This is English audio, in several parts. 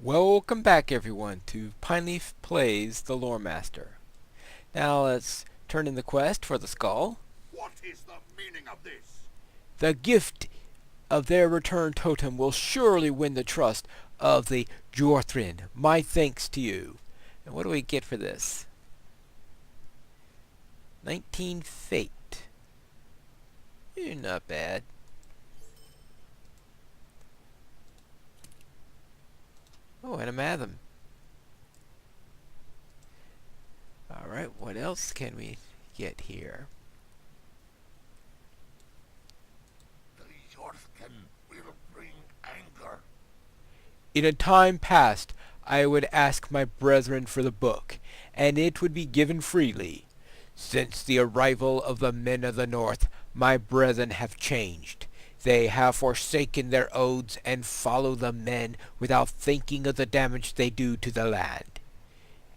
Welcome back everyone to Pineleaf Plays the Lore Master. Now let's turn in the quest for the skull. What is the meaning of this? The gift of their return totem will surely win the trust of the Jorthrin. My thanks to you. And what do we get for this? 19 fate. Not bad. Oh, and a Matham. Alright, what else can we get here? The Yorthin will bring anger. In a time past, I would ask my brethren for the book, and it would be given freely. Since the arrival of the men of the north, my brethren have changed. They have forsaken their oaths and follow the men without thinking of the damage they do to the land.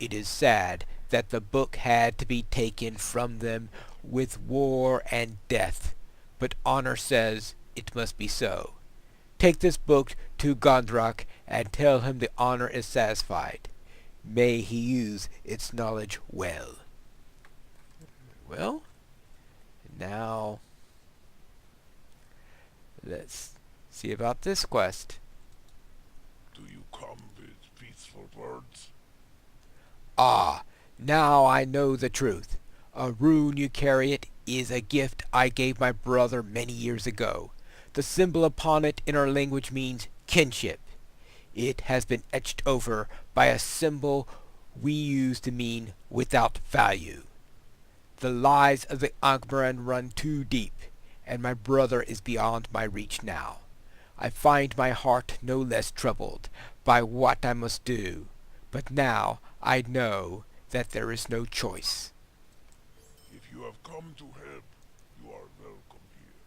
It is sad that the book had to be taken from them with war and death, but honor says it must be so. Take this book to Gondrak and tell him the honor is satisfied. May he use its knowledge well. Well, now let's see about this quest. Do you come with peaceful words? Ah, now I know the truth. A rune you carry it is a gift I gave my brother many years ago. The symbol upon it in our language means kinship. It has been etched over by a symbol we use to mean without value. The lies of the Angmaran run too deep, and my brother is beyond my reach now. I find my heart no less troubled by what I must do, but now I know that there is no choice. If you have come to help, you are welcome here.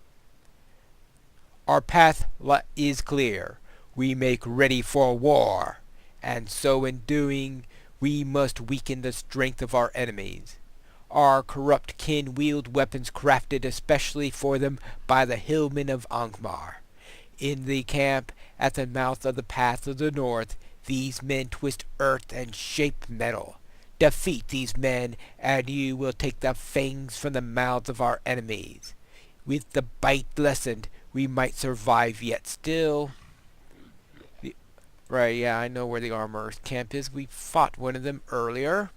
Our path is clear. We make ready for war, and so in doing we must weaken the strength of our enemies. Our corrupt kin wield weapons crafted especially for them by the hillmen of Angmar. In the camp at the mouth of the Path of the North, these men twist earth and shape metal. Defeat these men, and you will take the fangs from the mouths of our enemies. With the bite lessened, we might survive yet still. Right, yeah, I know where the armorer's camp is. We fought one of them earlier.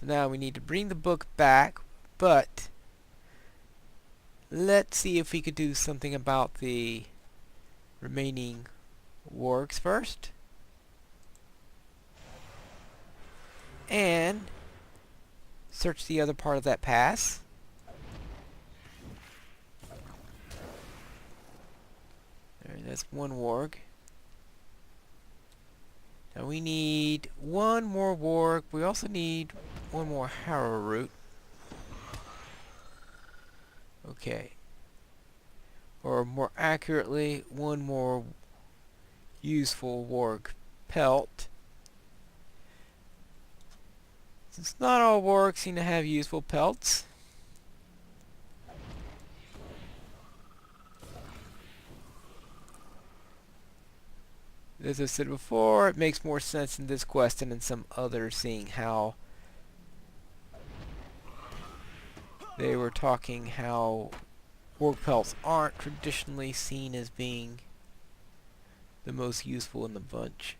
So now we need to bring the book back, but let's see if we could do something about the remaining wargs first. And search the other part of that pass. There, that's one warg. Now we need one more warg. We also need one more harrow root. Okay. Or more accurately, one more useful warg pelt. Since not all wargs seem to have useful pelts. As I said before, it makes more sense in this quest than in some others, seeing how they were talking how warg pelts aren't traditionally seen as being the most useful in the bunch.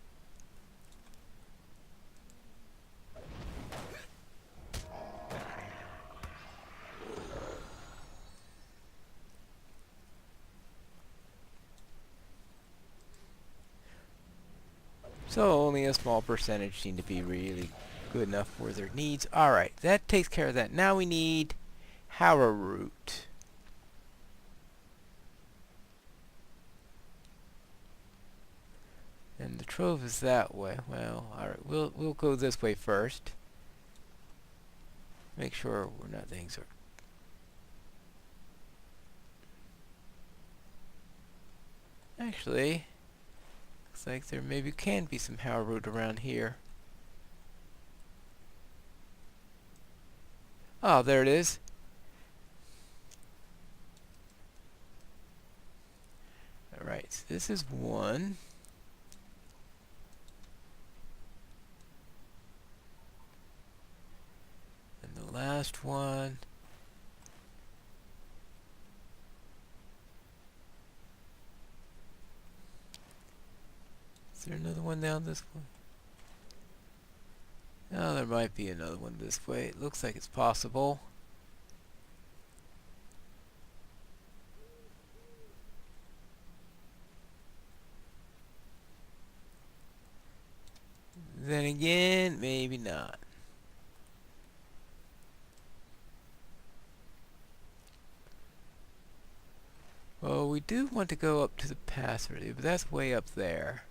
So only a small percentage seem to be really good enough for their needs. Alright, that takes care of that. Now we need harrow root. And the trove is that way. Well, alright, we'll go this way first. Make sure we're not things are actually looks like there maybe can be some harrow root around here. Oh, there it is. Alright, so this is one. And the last one. Is there another one down this way? Oh, there might be another one this way. It looks like it's possible. Then again, maybe not. Well, we do want to go up to the pass really, but that's way up there.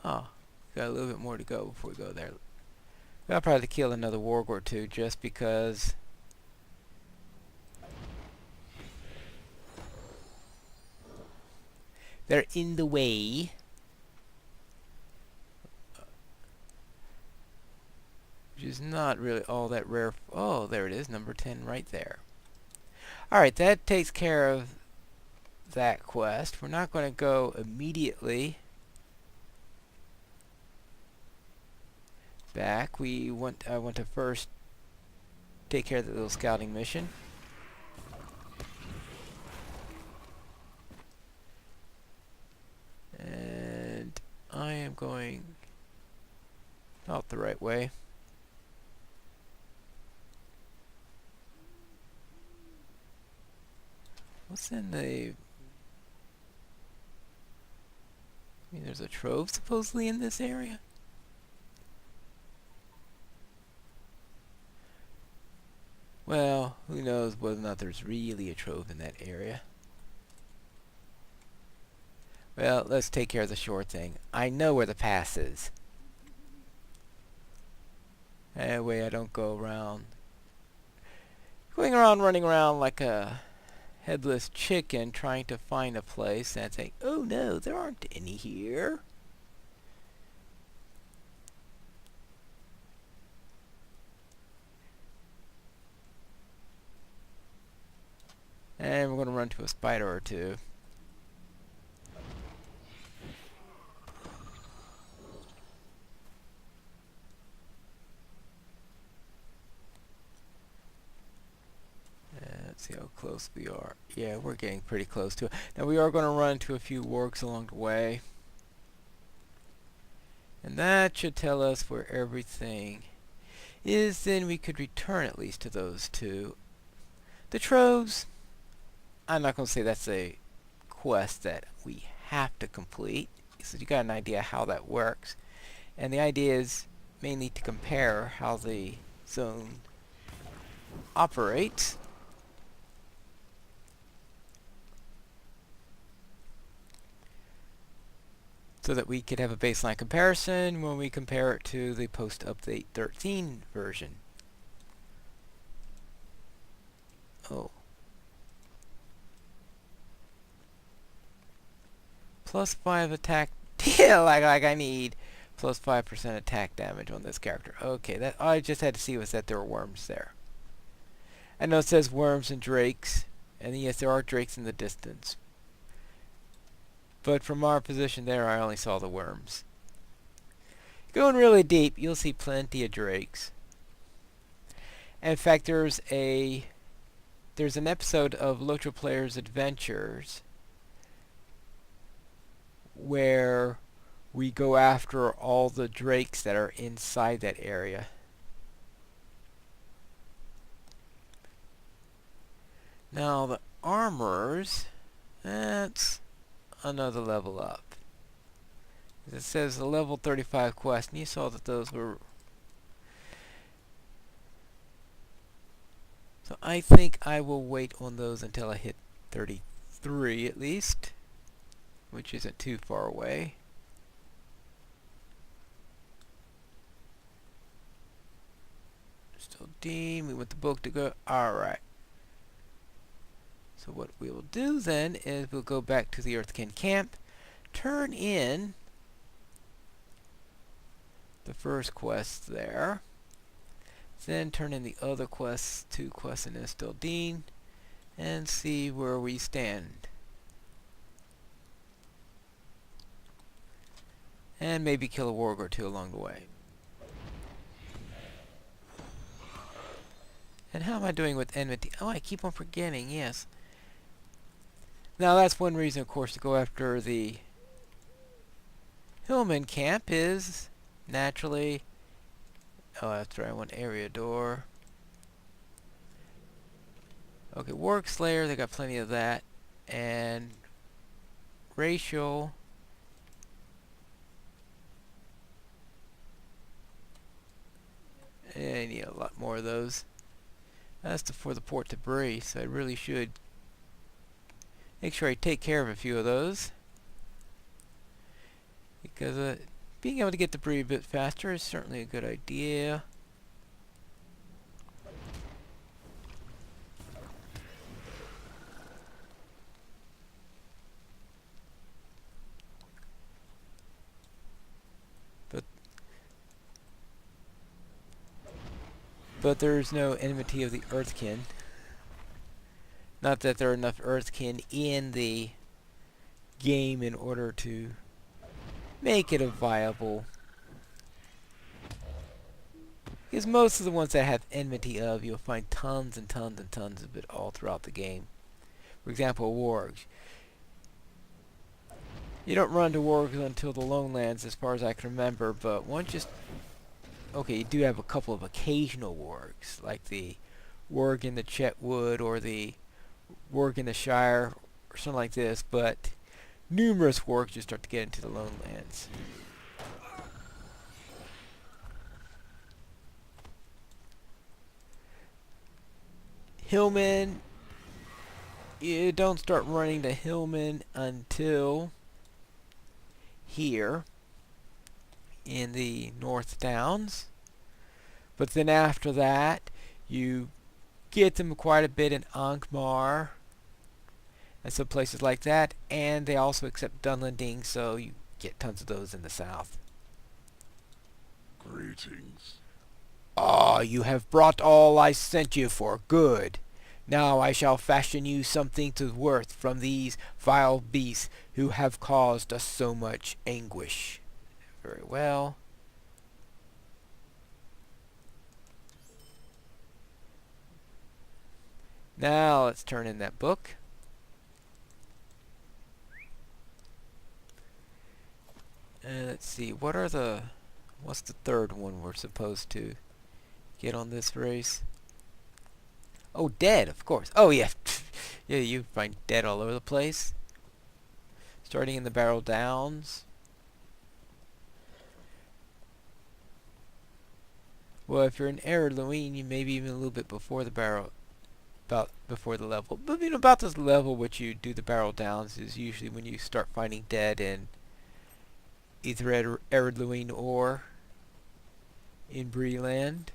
Oh, got a little bit more to go before we go there. I'll probably kill another warg or two just because they're in the way. Which is not really all that rare. Oh, there it is, number 10 right there. Alright, that takes care of that quest. We're not going to go immediately back. I want to first take care of the little scouting mission. And I am going out the right way. What's in the... I mean, there's a trove supposedly in this area? Well, who knows whether or not there's really a trove in that area. Well, let's take care of the short thing. I know where the pass is. That way I don't go around... going around running around like a headless chicken trying to find a place and saying, oh no, there aren't any here. And we're going to run to a spider or two. Let's see how close we are. Yeah, we're getting pretty close to it. Now we are going to run into a few wargs along the way. And that should tell us where everything is. Then we could return at least to those two. The troves, I'm not going to say that's a quest that we have to complete. So you got an idea how that works. And the idea is mainly to compare how the zone operates. So that we could have a baseline comparison when we compare it to the post-update 13 version. Oh. Plus 5 attack. Yeah, like I need plus 5% attack damage on this character. Okay, that all I just had to see was that there were worms there. I know it says worms and drakes, and yes, there are drakes in the distance. But from our position there, I only saw the worms. Going really deep, you'll see plenty of drakes. In fact, there's an episode of LOTRO Player's Adventures where we go after all the drakes that are inside that area. Now the armors, that's another level up. It says a level 35 quest, and you saw that those were... So I think I will wait on those until I hit 33 at least, which isn't too far away. Still Dean, we want the book to go. Alright. So what we will do then is we'll go back to the Earthkin camp, turn in the first quest there, then turn in the other quests, 2 quests in Estildine, and see where we stand. And maybe kill a warg or two along the way. And how am I doing with enmity? Oh, I keep on forgetting, yes. Now that's one reason, of course, to go after the Hillman camp is naturally... Oh, that's right, I want area door. Okay, Warg Slayer, they got plenty of that. And racial... I need a lot more of those. That's for the port debris, so I really should make sure I take care of a few of those. Because being able to get debris a bit faster is certainly a good idea. But there's no enmity of the Earthkin. Not that there are enough Earthkin in the game in order to make it a viable. Because most of the ones that have enmity of, you'll find tons and tons and tons of it all throughout the game. For example, wargs. You don't run to wargs until the Lonelands, as far as I can remember, but once you... Okay, you do have a couple of occasional wargs, like the warg in the Chetwood or the warg in the Shire, or something like this, but numerous wargs you start to get into the Lonelands. Hillman, you don't start running to Hillman until here in the North Downs, but then after that you get them quite a bit in Angmar and some places like that, and they also accept Dunlending, so you get tons of those in the south. Greetings. Ah, you have brought all I sent you for. Good. Now I shall fashion you something to worth from these vile beasts who have caused us so much anguish. Very well. Now let's turn in that book. And let's see, what's the third one we're supposed to get on this race? Oh, dead, of course. Oh, yeah. Yeah, you find dead all over the place. Starting in the Barrel Downs. Well, if you're in Erlewine, you may be even a little bit before the before the level. But you know, about this level which you do the Barrel Downs is usually when you start finding dead in either Erlewine or in Breeland.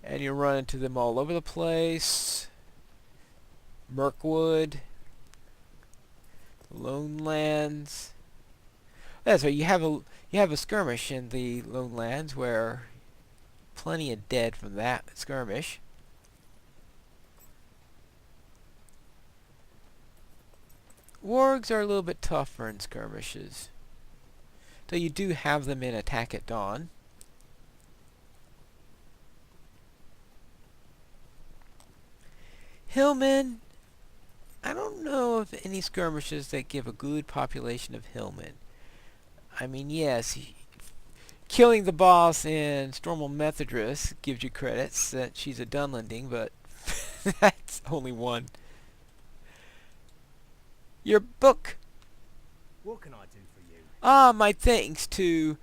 And you run into them all over the place. Mirkwood, Lonelands. That's right. You have a skirmish in the Lonelands where plenty of dead from that skirmish. Wargs are a little bit tougher in skirmishes, though you do have them in Attack at Dawn. Hillmen, I don't know of any skirmishes that give a good population of Hillmen. I mean, yes, killing the boss in Stormal Methodress gives you credits that she's a Dunlending, but that's only one. Your book. What can I do for you? Ah, my thanks to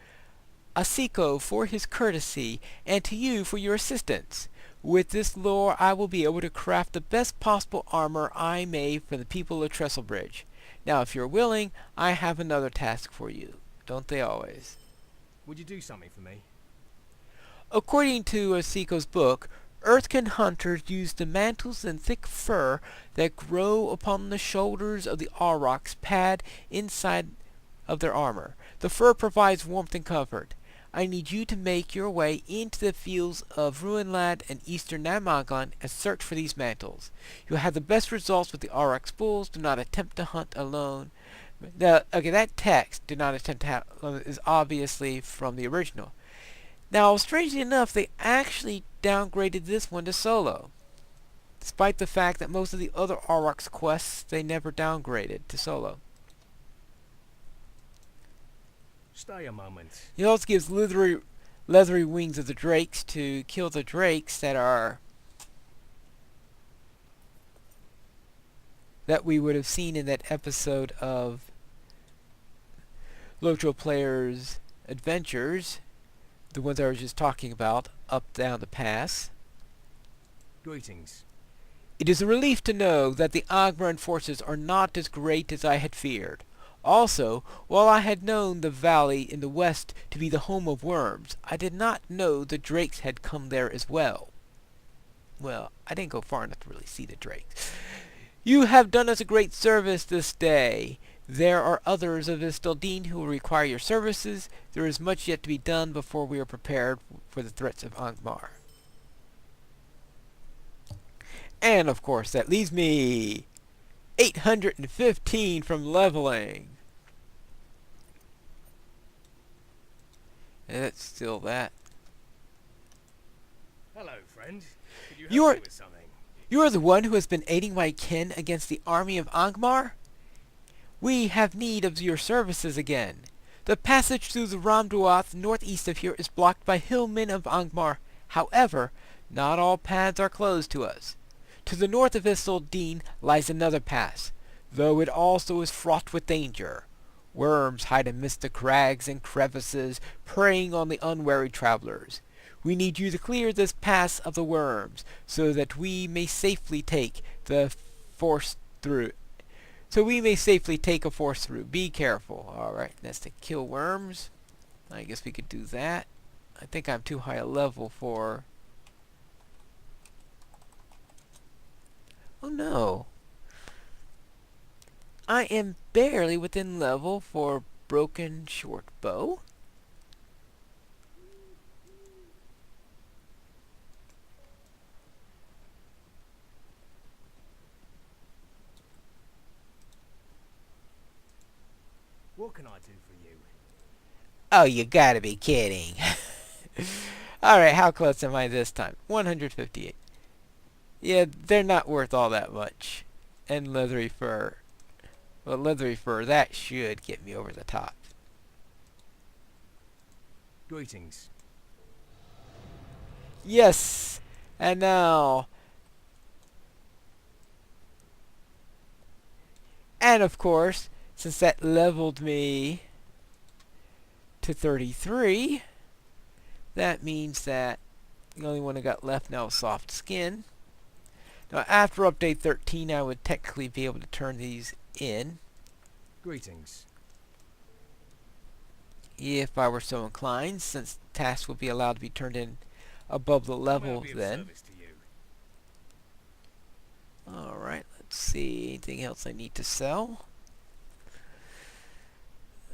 Asiko for his courtesy, and to you for your assistance. With this lore, I will be able to craft the best possible armor I may for the people of Trestlebridge. Now, if you're willing, I have another task for you. Don't they always? Would you do something for me? According to Asiko's book, Earthkin hunters use the mantles and thick fur that grow upon the shoulders of the aurochs pad inside of their armor. The fur provides warmth and comfort. I need you to make your way into the fields of Ruinland and eastern Namagon and search for these mantles. You'll have the best results with the RX bulls. Do not attempt to hunt alone. Okay, that text, do not attempt to hunt alone, is obviously from the original. Now, strangely enough, they actually downgraded this one to solo. Despite the fact that most of the other RX quests, they never downgraded to solo. Stay a moment. It also gives leathery wings of the drakes to kill the drakes that we would have seen in that episode of LOTRO Players' Adventures, the ones I was just talking about, up down the pass. Greetings. It is a relief to know that the Angmaran forces are not as great as I had feared. Also, while I had known the valley in the west to be the home of worms, I did not know the drakes had come there as well. Well, I didn't go far enough to really see the drakes. You have done us a great service this day. There are others of Istaldine who will require your services. There is much yet to be done before we are prepared for the threats of Angmar. And, of course, that leaves me 815 from leveling. And that's still that. Hello, friend. Could you You help are- me with something? You are the one who has been aiding my kin against the army of Angmar? We have need of your services again. The passage through the Ramduath northeast of here is blocked by hillmen of Angmar. However, not all paths are closed to us. To the north of Istaldine lies another pass, though it also is fraught with danger. Worms hide amidst the crags and crevices, preying on the unwary travelers. We need you to clear this pass of the worms, so that we may safely take a force through. Be careful. Alright, that's to kill worms. I guess we could do that. I think I'm too high a level for... Oh no. I am barely within level for broken short bow. What can I do for you? Oh, you gotta be kidding. Alright, how close am I this time? 158. Yeah, they're not worth all that much. And leathery fur. Well, leathery fur, that should get me over the top. Greetings. Yes! And now... And of course, since that leveled me to 33, that means that the only one I got left now is soft skin. Now after update 13 I would technically be able to turn these in Greetings. if I were so inclined, since tasks will be allowed to be turned in above the How may I level be of then. service to you? Alright, let's see. Anything else I need to sell?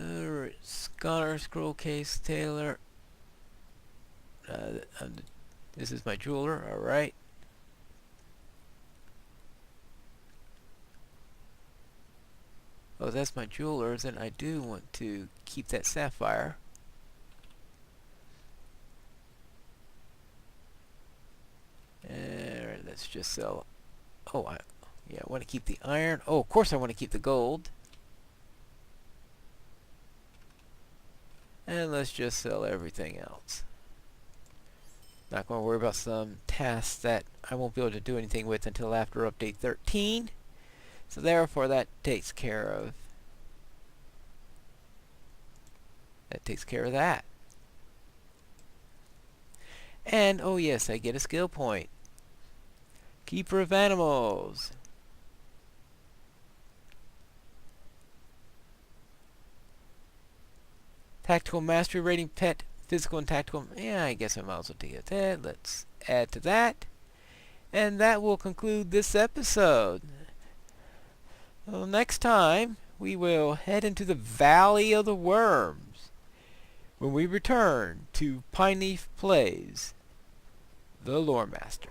Alright, scholar, scroll case, tailor. This is my jeweler, alright. Oh, that's my jeweler, then I do want to keep that sapphire. Alright, let's just sell. Oh, I want to keep the iron. Oh, of course I want to keep the gold. And let's just sell everything else. Not going to worry about some tasks that I won't be able to do anything with until after update 13. So therefore that takes care of that. And oh yes, I get a skill point. Keeper of animals. Tactical mastery rating, pet, physical and tactical. Yeah, I guess I might as well get that. Let's add to that. And that will conclude this episode. Well, next time, we will head into the Valley of the Worms, when we return to Pineleaf Plays, the Lore Master.